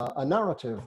a narrative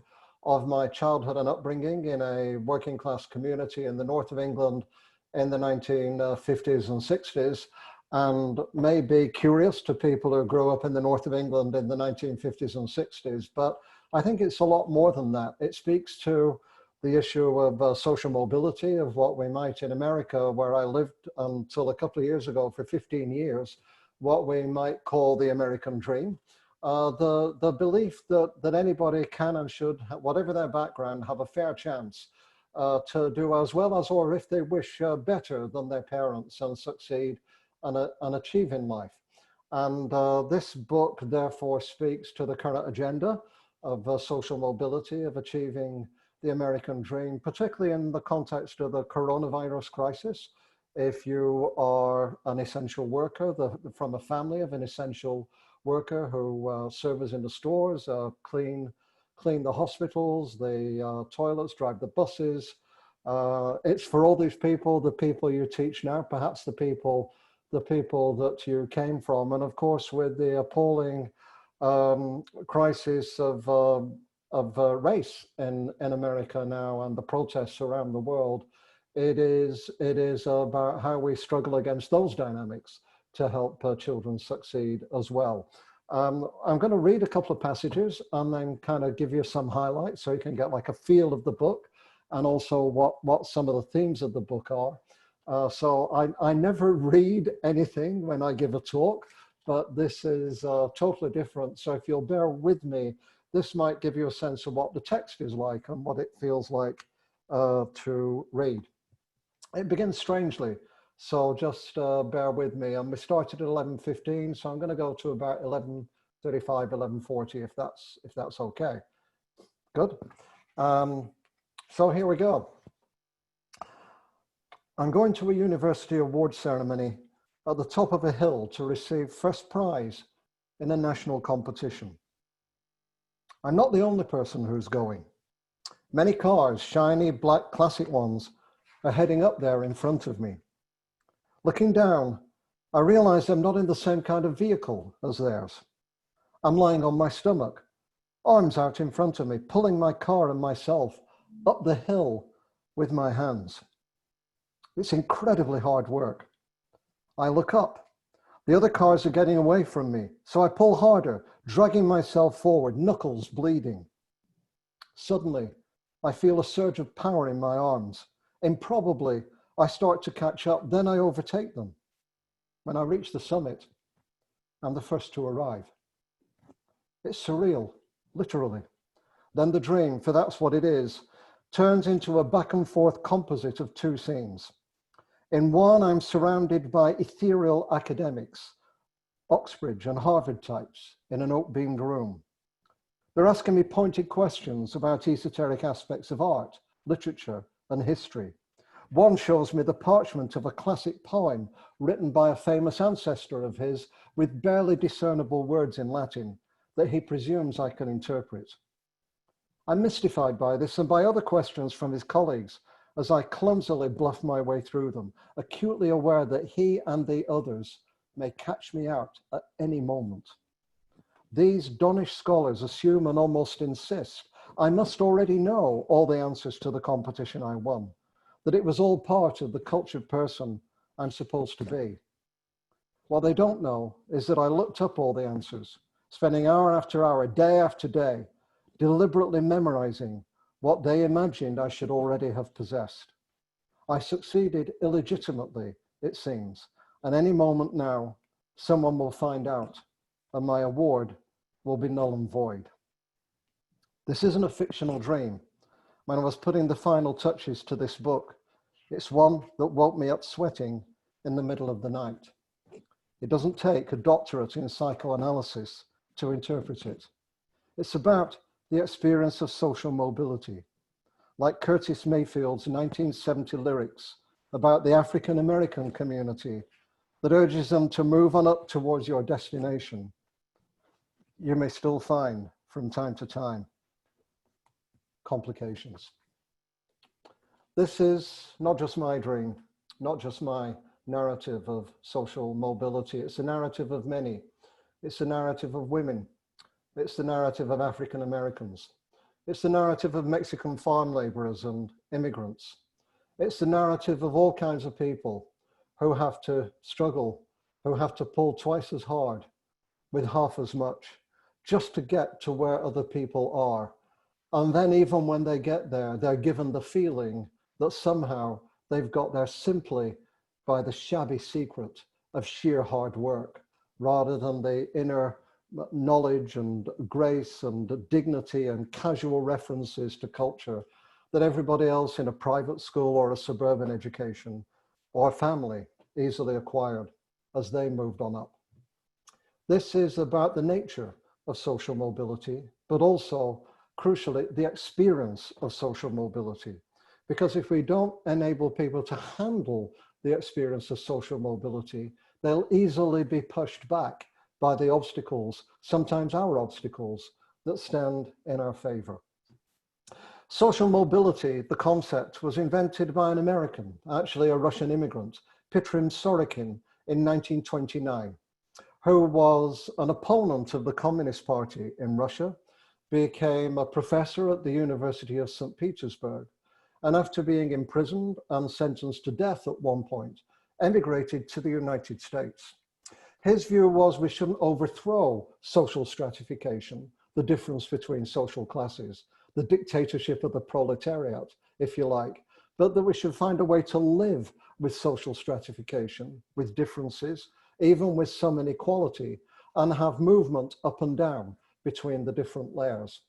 of my childhood and upbringing in a working class community in the north of England in the 1950s and 60s, and may be curious to people who grew up in the north of England in the 1950s and 60s. But I think it's a lot more than that. It speaks to the issue of social mobility, of what we might in America, where I lived until a couple of years ago for 15 years, what we might call the American dream. The belief that anybody can and should, whatever their background, have a fair chance to do as well as, or if they wish, better than their parents and succeed and achieve in life. And this book therefore speaks to the current agenda of social mobility, of achieving the American dream, particularly in the context of the coronavirus crisis. If you are an essential worker, from a family of an essential worker who serves in the stores, clean the hospitals, the toilets, drive the buses. It's for all these people, the people you teach now, perhaps the people that you came from. And of course, with the appalling crisis of race in America now and the protests around the world, it is about how we struggle against those dynamics to help children succeed as well. I'm going to read a couple of passages and then kind of give you some highlights so you can get like a feel of the book and also what some of the themes of the book are. So I never read anything when I give a talk, but this is totally different. So if you'll bear with me, this might give you a sense of what the text is like and what it feels like to read. It begins strangely, so just bear with me. And we started at 11:15, so I'm going to go to about 11:35, 11:40, if that's okay. Good. So here we go. I'm going to a university award ceremony at the top of a hill to receive first prize in a national competition. I'm not the only person who's going. Many cars, shiny black classic ones, are heading up there in front of me. Looking down, I realize I'm not in the same kind of vehicle as theirs. I'm lying on my stomach, arms out in front of me, pulling my car and myself up the hill with my hands. It's incredibly hard work. I look up. The other cars are getting away from me, so I pull harder, dragging myself forward, knuckles bleeding. Suddenly, I feel a surge of power in my arms. Improbably, I start to catch up, then I overtake them. When I reach the summit, I'm the first to arrive. It's surreal, literally. Then the dream, for that's what it is, turns into a back and forth composite of two scenes. In one, I'm surrounded by ethereal academics, Oxbridge and Harvard types, in an oak-beamed room. They're asking me pointed questions about esoteric aspects of art, literature, and history. One shows me the parchment of a classic poem written by a famous ancestor of his with barely discernible words in Latin that he presumes I can interpret. I'm mystified by this and by other questions from his colleagues as I clumsily bluff my way through them, acutely aware that he and the others may catch me out at any moment. These donnish scholars assume and almost insist I must already know all the answers to the competition I won, that it was all part of the cultured person I'm supposed to be. What they don't know is that I looked up all the answers, spending hour after hour, day after day, deliberately memorizing what they imagined I should already have possessed. I succeeded illegitimately, it seems, and any moment now, someone will find out and my award will be null and void. This isn't a fictional dream. When I was putting the final touches to this book, it's one that woke me up sweating in the middle of the night. It doesn't take a doctorate in psychoanalysis to interpret it. It's about the experience of social mobility, like Curtis Mayfield's 1970 lyrics about the African American community that urges them to move on up towards your destination. You may still find, from time to time, complications. This is not just my dream, not just my narrative of social mobility. It's a narrative of many. It's a narrative of women It's the narrative of African Americans. It's the narrative of Mexican farm laborers and immigrants. It's the narrative of all kinds of people who have to struggle, who have to pull twice as hard with half as much just to get to where other people are. And then even when they get there, they're given the feeling that somehow they've got there simply by the shabby secret of sheer hard work, rather than the inner knowledge and grace and dignity and casual references to culture that everybody else in a private school or a suburban education or family easily acquired as they moved on up. This is about the nature of social mobility, but also, crucially, the experience of social mobility. Because if we don't enable people to handle the experience of social mobility, they'll easily be pushed back by the obstacles, sometimes our obstacles, that stand in our favor. Social mobility, the concept, was invented by an American, actually a Russian immigrant, Petrim Sorokin, in 1929, who was an opponent of the Communist Party in Russia, became a professor at the University of St. Petersburg, and after being imprisoned and sentenced to death at one point, emigrated to the United States. His view was we shouldn't overthrow social stratification, the difference between social classes, the dictatorship of the proletariat, if you like, but that we should find a way to live with social stratification, with differences, even with some inequality, and have movement up and down between the different layers.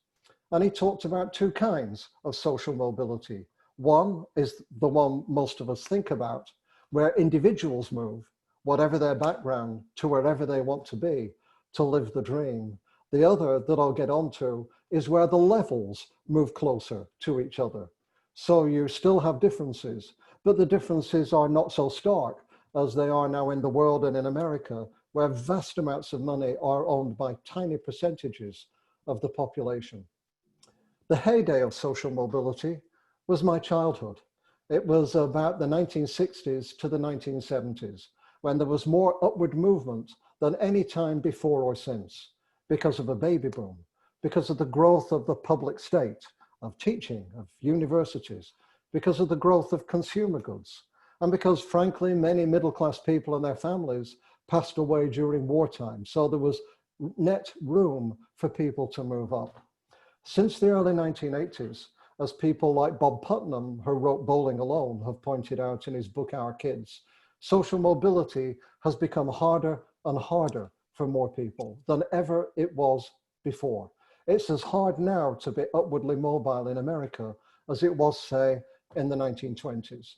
And he talked about two kinds of social mobility. One is the one most of us think about, where individuals move, whatever their background, to wherever they want to be, to live the dream. The other that I'll get onto is where the levels move closer to each other. So you still have differences, but the differences are not so stark as they are now in the world and in America, where vast amounts of money are owned by tiny percentages of the population. The heyday of social mobility was my childhood. It was about the 1960s to the 1970s, when there was more upward movement than any time before or since, because of a baby boom, because of the growth of the public state, of teaching, of universities, because of the growth of consumer goods, and because, frankly, many middle-class people and their families passed away during wartime. So there was net room for people to move up. Since the early 1980s, as people like Bob Putnam, who wrote Bowling Alone, have pointed out in his book, Our Kids, social mobility has become harder and harder for more people than ever it was before. It's as hard now to be upwardly mobile in America as it was, say, in the 1920s.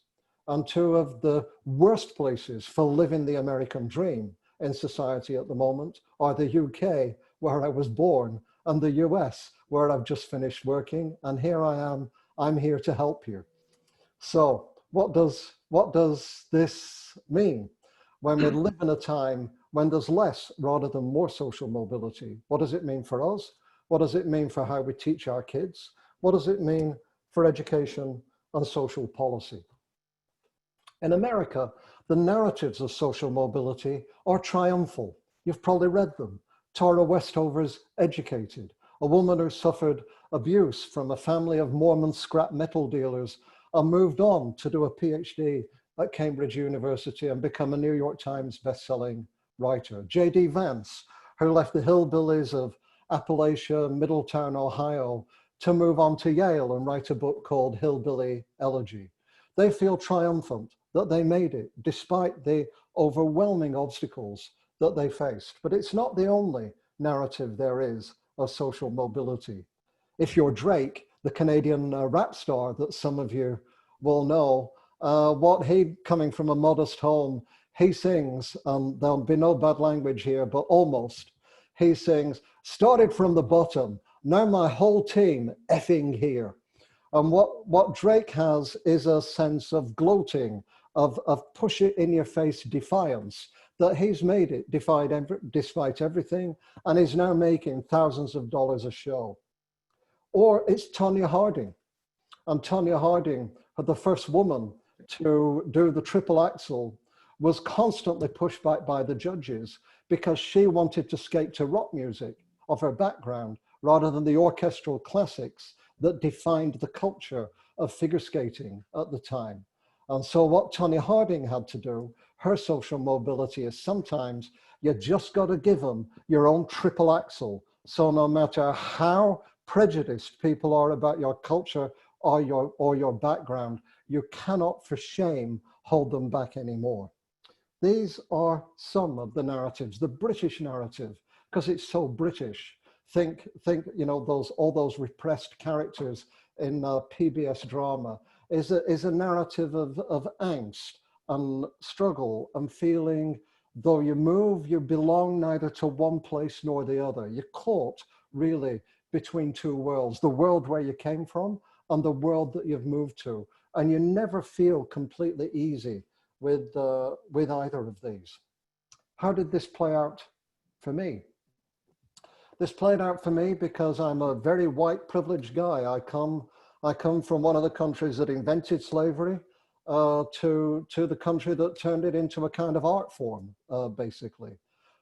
And two of the worst places for living the American dream in society at the moment are the UK, where I was born, and the US, where I've just finished working. And here I am, I'm here to help you. So what does this mean when we live in a time when there's less rather than more social mobility? What does it mean for us? What does it mean for how we teach our kids? What does it mean for education and social policy? In America, the narratives of social mobility are triumphal. You've probably read them. Tara Westover's Educated, a woman who suffered abuse from a family of Mormon scrap metal dealers and moved on to do a PhD at Cambridge University and become a New York Times bestselling writer. J.D. Vance, who left the hillbillies of Appalachia, Middletown, Ohio, to move on to Yale and write a book called Hillbilly Elegy. They feel triumphant that they made it despite the overwhelming obstacles that they faced. But it's not the only narrative there is of social mobility. If you're Drake, the Canadian rap star that some of you will know, coming from a modest home, he sings, and there'll be no bad language here, but almost. He sings, started from the bottom, now my whole team effing here. And what Drake has is a sense of gloating, of push it in your face defiance, that he's made it despite everything, and is now making thousands of dollars a show. Or it's Tonya Harding. And Tonya Harding, the first woman to do the triple axel, was constantly pushed back by the judges because she wanted to skate to rock music. of her background rather than the orchestral classics that defined the culture of figure skating at the time. And so what Tonya Harding had to do, her social mobility, is sometimes you just got to give them your own triple axel. So no matter how prejudiced people are about your culture or your background, you cannot for shame hold them back anymore. These are some of the narratives, the British narrative, because it's so British. Think, you know, all those repressed characters in PBS drama is a narrative of angst and struggle and feeling, though you move, you belong neither to one place nor the other. You're caught really between two worlds, the world where you came from and the world that you've moved to. And you never feel completely easy with either of these. How did this play out for me? This played out for me because I'm a very white privileged guy. I come from one of the countries that invented slavery to the country that turned it into a kind of art form, basically.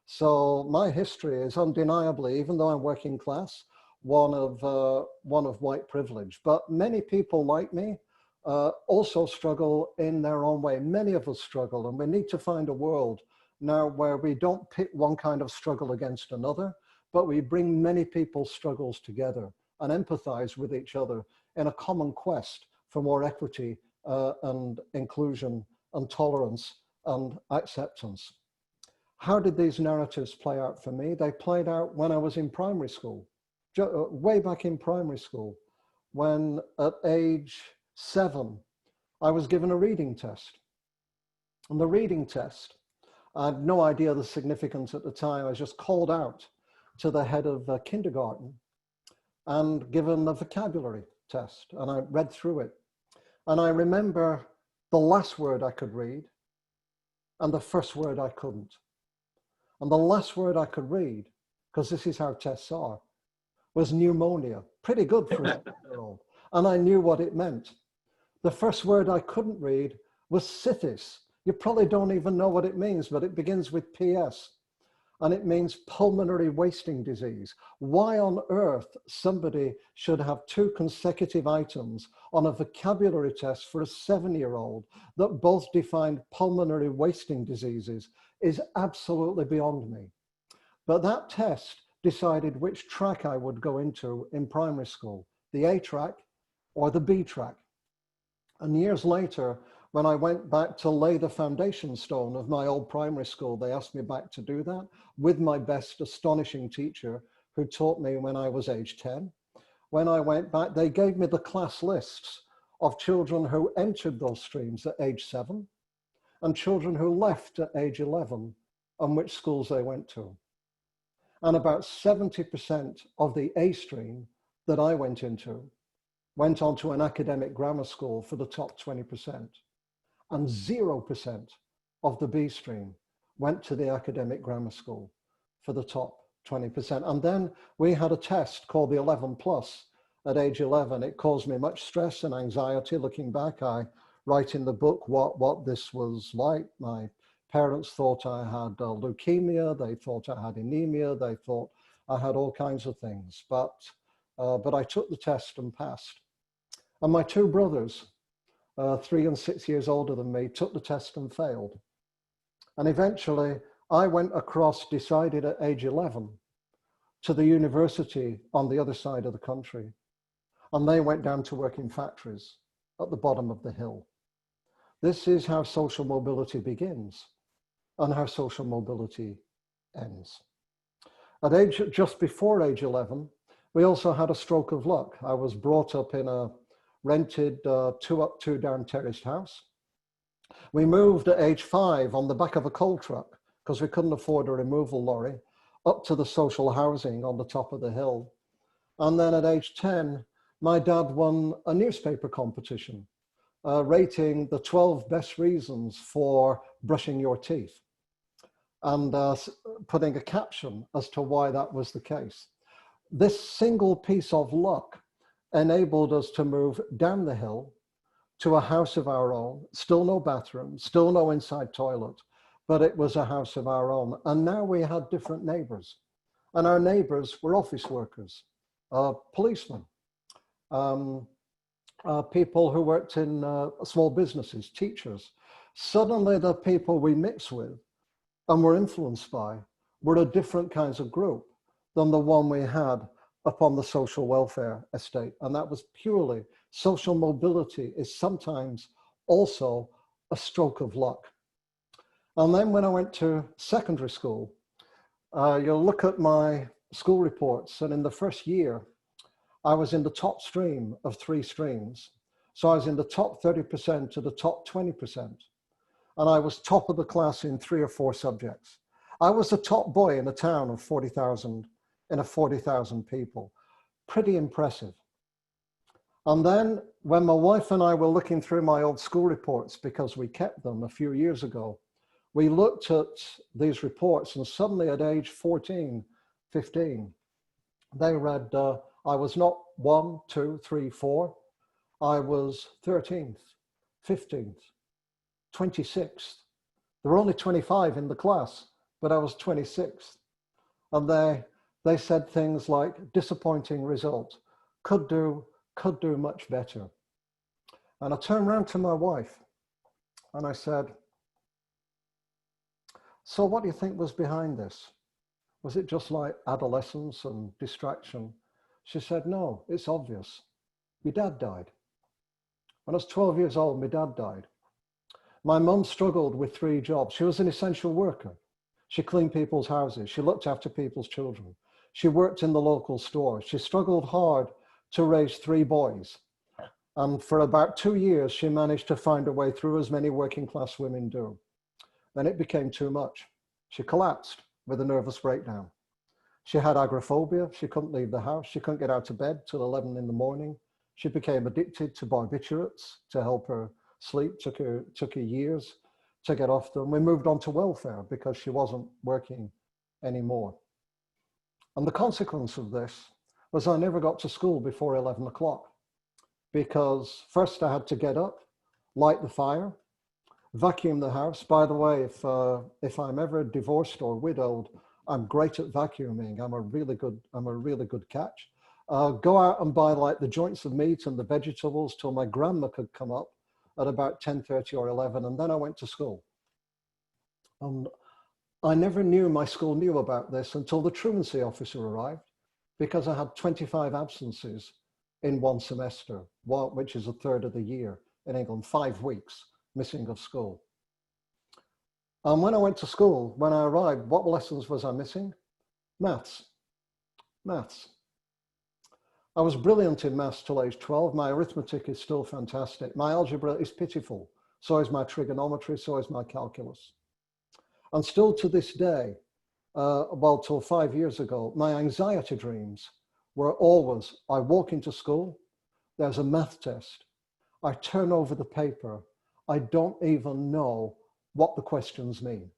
So my history is undeniably, even though I'm working class, one of white privilege. But many people like me also struggle in their own way. Many of us struggle, and we need to find a world now where we don't pit one kind of struggle against another, but we bring many people's struggles together and empathize with each other in a common quest for more equity and inclusion and tolerance and acceptance. How did these narratives play out for me? They played out when I was in primary school, way back in primary school, when at age 7, I was given a reading test. And the reading test, I had no idea the significance at the time. I was just called out to the head of kindergarten and given a vocabulary test. And I read through it. And I remember the last word I could read and the first word I couldn't. And the last word I could read, because this is how tests are, was pneumonia. Pretty good for a 7-year-old. And I knew what it meant. The first word I couldn't read was syphis. You probably don't even know what it means, but it begins with PS. And it means pulmonary wasting disease. Why on earth somebody should have 2 consecutive items on a vocabulary test for a 7-year-old that both defined pulmonary wasting diseases is absolutely beyond me. But that test decided which track I would go into in primary school, the A track or the B track. And years later, when I went back to lay the foundation stone of my old primary school, they asked me back to do that with my best astonishing teacher who taught me when I was age 10. When I went back, they gave me the class lists of children who entered those streams at age 7 and children who left at age 11 and which schools they went to. And about 70% of the A stream that I went into went on to an academic grammar school for the top 20%. And 0% of the B stream went to the academic grammar school for the top 20%. And then we had a test called the 11 plus at age 11. It caused me much stress and anxiety. Looking back, I write in the book what this was like. My parents thought I had leukemia. They thought I had anemia. They thought I had all kinds of things. But I took the test and passed. And my 2 brothers, 3 and 6 years older than me, took the test and failed. And eventually I went across, decided at age 11, to the university on the other side of the country. And they went down to work in factories at the bottom of the hill. This is how social mobility begins and how social mobility ends. At age, just before age 11, we also had a stroke of luck. I was brought up in a rented 2-up, 2-down terraced house. We moved at age 5 on the back of a coal truck because we couldn't afford a removal lorry up to the social housing on the top of the hill. And then at age 10, my dad won a newspaper competition rating the 12 best reasons for brushing your teeth and putting a caption as to why that was the case. This single piece of luck enabled us to move down the hill to a house of our own, still no bathroom, still no inside toilet, but it was a house of our own. And now we had different neighbors. And our neighbors were office workers, policemen, um, people who worked in small businesses, teachers. Suddenly the people we mix with and were influenced by were a different kinds of group than the one we had upon the social welfare estate. And that was purely social mobility is sometimes also a stroke of luck. And then when I went to secondary school, you'll look at my school reports, and in the first year, I was in the top stream of 3 streams. So I was in the top 30% to the top 20%. And I was top of the class in 3 or 4 subjects. I was the top boy in a town of 40,000, in a 40,000 people. Pretty impressive. And then when my wife and I were looking through my old school reports, because we kept them a few years ago, we looked at these reports, and suddenly at age 14, 15, they read, I was not 1, 2, 3, 4. I was 13th, 15th, 26th. There were only 25 in the class, but I was 26th. And they said things like, disappointing result, could do much better. And I turned around to my wife and I said, so what do you think was behind this? Was it just like adolescence and distraction? She said, no, it's obvious. Your dad died. When I was 12 years old, my dad died. My mum struggled with 3 jobs. She was an essential worker. She cleaned people's houses. She looked after people's children. She worked in the local store. She struggled hard to raise 3 boys. And for about 2 years, she managed to find her way through, as many working class women do. Then it became too much. She collapsed with a nervous breakdown. She had agoraphobia. She couldn't leave the house. She couldn't get out of bed till 11 in the morning. She became addicted to barbiturates to help her sleep. Took her years to get off them. We moved on to welfare because she wasn't working anymore. And the consequence of this was I never got to school before 11 o'clock, because first I had to get up, light the fire, vacuum the house. By the way, if I'm ever divorced or widowed, I'm great at vacuuming. I'm a really good catch. Go out and buy like the joints of meat and the vegetables till my grandma could come up at about 10:30 or 11, and then I went to school. And I never knew my school knew about this until the truancy officer arrived, because I had 25 absences in one semester, which is a third of the year in England, 5 weeks missing of school. And when I went to school, when I arrived, what lessons was I missing? Maths. I was brilliant in maths till age 12. My arithmetic is still fantastic. My algebra is pitiful. So is my trigonometry, so is my calculus. And still to this day, well, till 5 years ago, my anxiety dreams were always, I walk into school, there's a math test. I turn over the paper. I don't even know what the questions mean.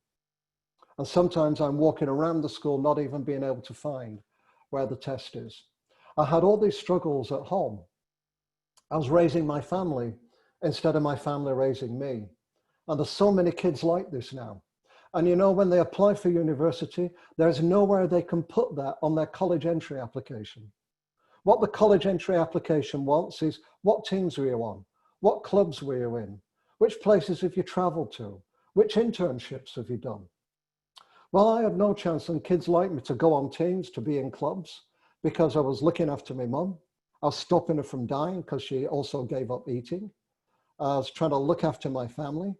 And sometimes I'm walking around the school, not even being able to find where the test is. I had all these struggles at home. I was raising my family instead of my family raising me. And there's so many kids like this now. And you know, when they apply for university, there's nowhere they can put that on their college entry application. What the college entry application wants is, what teams were you on? What clubs were you in? Which places have you traveled to? Which internships have you done? Well, I had no chance, and kids like me, to go on teams, to be in clubs, because I was looking after my mum. I was stopping her from dying because she also gave up eating. I was trying to look after my family.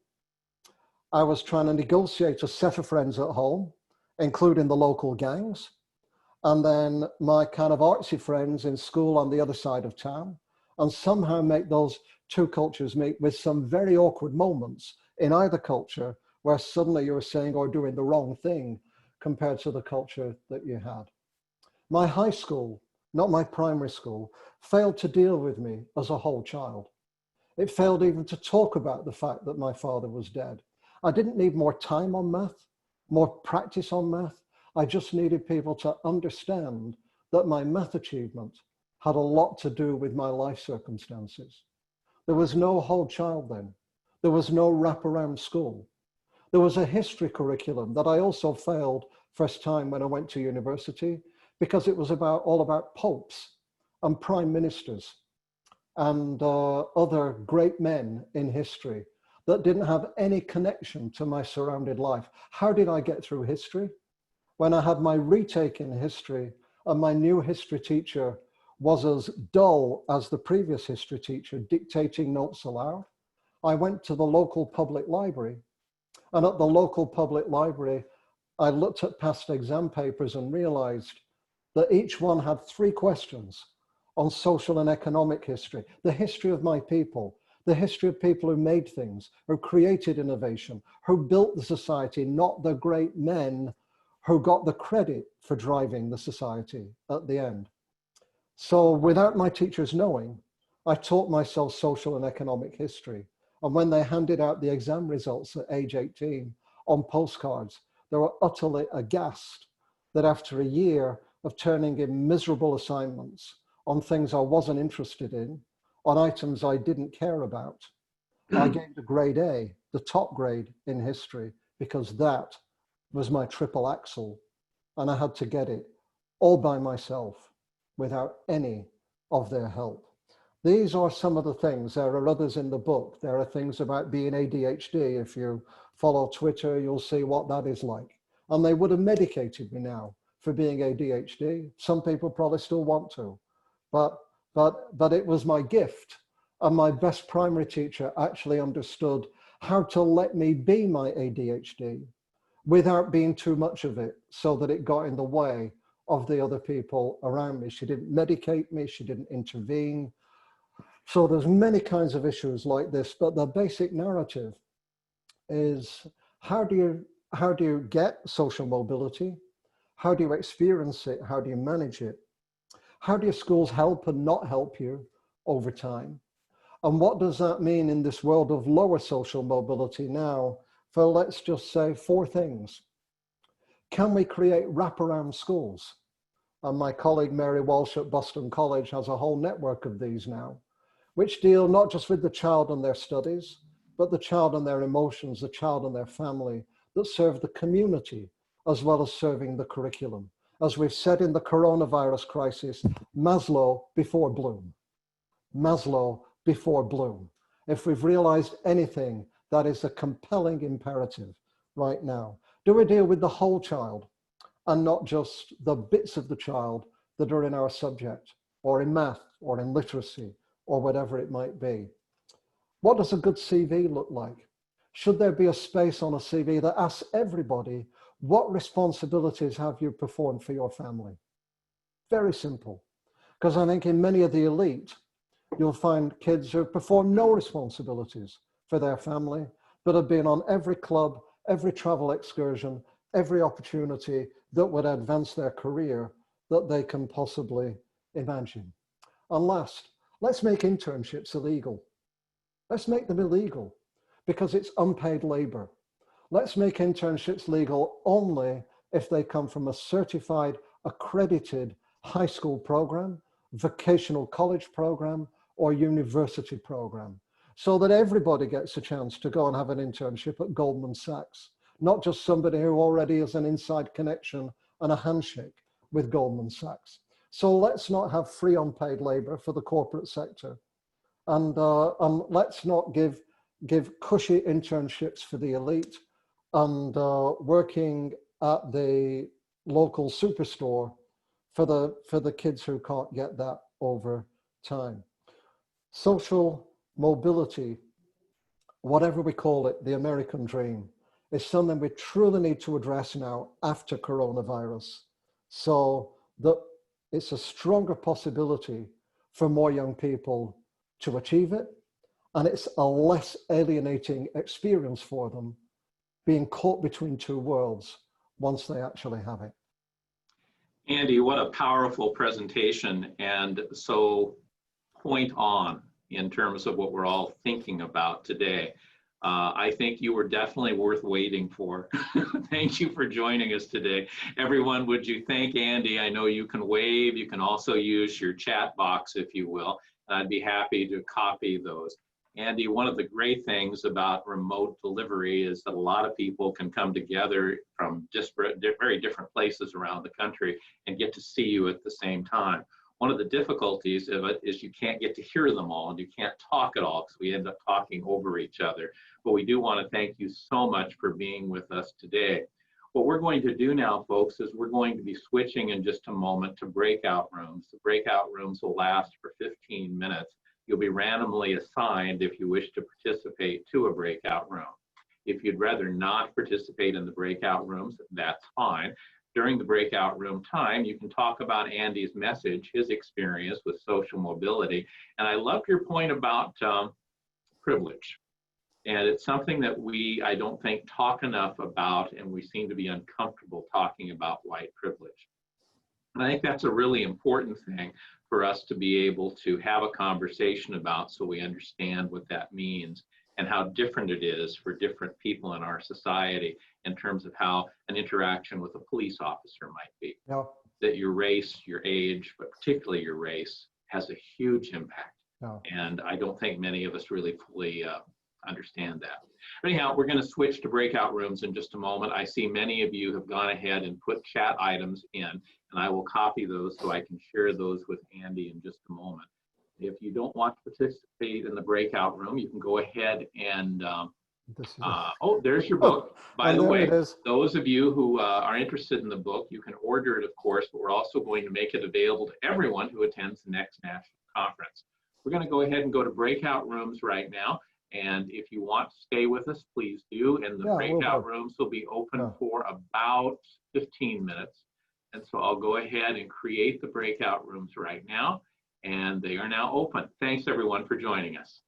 I was trying to negotiate a set of friends at home, including the local gangs, and then my kind of artsy friends in school on the other side of town, and somehow make those 2 cultures meet, with some very awkward moments in either culture where suddenly you're saying or doing the wrong thing compared to the culture that you had. My high school, not my primary school, failed to deal with me as a whole child. It failed even to talk about the fact that my father was dead. I didn't need more time on math, more practice on math. I just needed people to understand that my math achievement had a lot to do with my life circumstances. There was no whole child then. There was no wraparound school. There was a history curriculum that I also failed first time when I went to university, because it was all about popes and prime ministers and other great men in history that didn't have any connection to my surrounded life. How did I get through history? When I had my retake in history and my new history teacher was as dull as the previous history teacher, dictating notes aloud, I went to the local public library. And at the local public library, I looked at past exam papers and realized that each one had 3 questions on social and economic history, the history of my people, the history of people who made things, who created innovation, who built the society, not the great men who got the credit for driving the society at the end. So without my teachers knowing, I taught myself social and economic history. And when they handed out the exam results at age 18 on postcards, they were utterly aghast that after a year of turning in miserable assignments on things I wasn't interested in, on items I didn't care about, I gained a grade A, the top grade in history, because that was my triple axel. And I had to get it all by myself without any of their help. These are some of the things. There are others in the book. There are things about being ADHD. If you follow Twitter, you'll see what that is like. And they would have medicated me now for being ADHD. Some people probably still want to, but it was my gift. And my best primary teacher actually understood how to let me be my ADHD without being too much of it, so that it got in the way of the other people around me. She didn't medicate me, she didn't intervene. So there's many kinds of issues like this, but the basic narrative is how do you get social mobility? How do you experience it? How do you manage it? How do your schools help and not help you over time? And what does that mean in this world of lower social mobility now for, let's just say, 4 things? Can we create wraparound schools? And my colleague Mary Walsh at Boston College has a whole network of these now, which deal not just with the child and their studies, but the child and their emotions, the child and their family, that serve the community as well as serving the curriculum. As we've said in the coronavirus crisis, Maslow before Bloom. Maslow before Bloom. If we've realized anything, that is a compelling imperative right now. Do we deal with the whole child and not just the bits of the child that are in our subject, or in math, or in literacy, or whatever it might be? What does a good CV look like? Should there be a space on a CV that asks everybody, what responsibilities have you performed for your family? Very simple. Because I think in many of the elite, you'll find kids who perform no responsibilities for their family, but have been on every club, every travel excursion, every opportunity that would advance their career that they can possibly imagine. And last, let's make internships illegal. Let's make them illegal because it's unpaid labor. Let's make internships legal only if they come from a certified, accredited high school program, vocational college program, or university program, so that everybody gets a chance to go and have an internship at Goldman Sachs, not just somebody who already has an inside connection and a handshake with Goldman Sachs. So let's not have free unpaid labor for the corporate sector. And let's not give cushy internships for the elite and working at the local superstore for the kids who can't get that over time. Social mobility, whatever we call it, the American dream, is something we truly need to address now after coronavirus, so that it's a stronger possibility for more young people to achieve it, and it's a less alienating experience for them being caught between 2 worlds once they actually have it. Andy, what a powerful presentation, and so point on in terms of what we're all thinking about today. I think you were definitely worth waiting for. Thank you for joining us today. Everyone, would you thank Andy? I know you can wave, you can also use your chat box if you will. I'd be happy to copy those. Andy, one of the great things about remote delivery is that a lot of people can come together from disparate, very different places around the country and get to see you at the same time. One of the difficulties of it is you can't get to hear them all and you can't talk at all because we end up talking over each other. But we do want to thank you so much for being with us today. What we're going to do now, folks, is we're going to be switching in just a moment to breakout rooms. The breakout rooms will last for 15 minutes. You'll be randomly assigned, if you wish to participate, to a breakout room. If you'd rather not participate in the breakout rooms, that's fine. During the breakout room time, you can talk about Andy's message, his experience with social mobility. And I loved your point about privilege. And it's something that I don't think, talk enough about, and we seem to be uncomfortable talking about white privilege. And I think that's a really important thing for us to be able to have a conversation about, so we understand what that means and how different it is for different people in our society in terms of how an interaction with a police officer might be. No. That your race, your age, but particularly your race, has a huge impact. No. And I don't think many of us really fully understand that. Anyhow, we're going to switch to breakout rooms in just a moment. I see many of you have gone ahead and put chat items in, and I will copy those so I can share those with Andy in just a moment. If you don't want to participate in the breakout room, you can go ahead and, oh, there's your book. By the way, those of you who are interested in the book, you can order it, of course, but we're also going to make it available to everyone who attends the next national conference. We're going to go ahead and go to breakout rooms right now. And if you want to stay with us, please do. And the breakout rooms will be open for about 15 minutes. And so I'll go ahead and create the breakout rooms right now. And they are now open. Thanks, everyone, for joining us.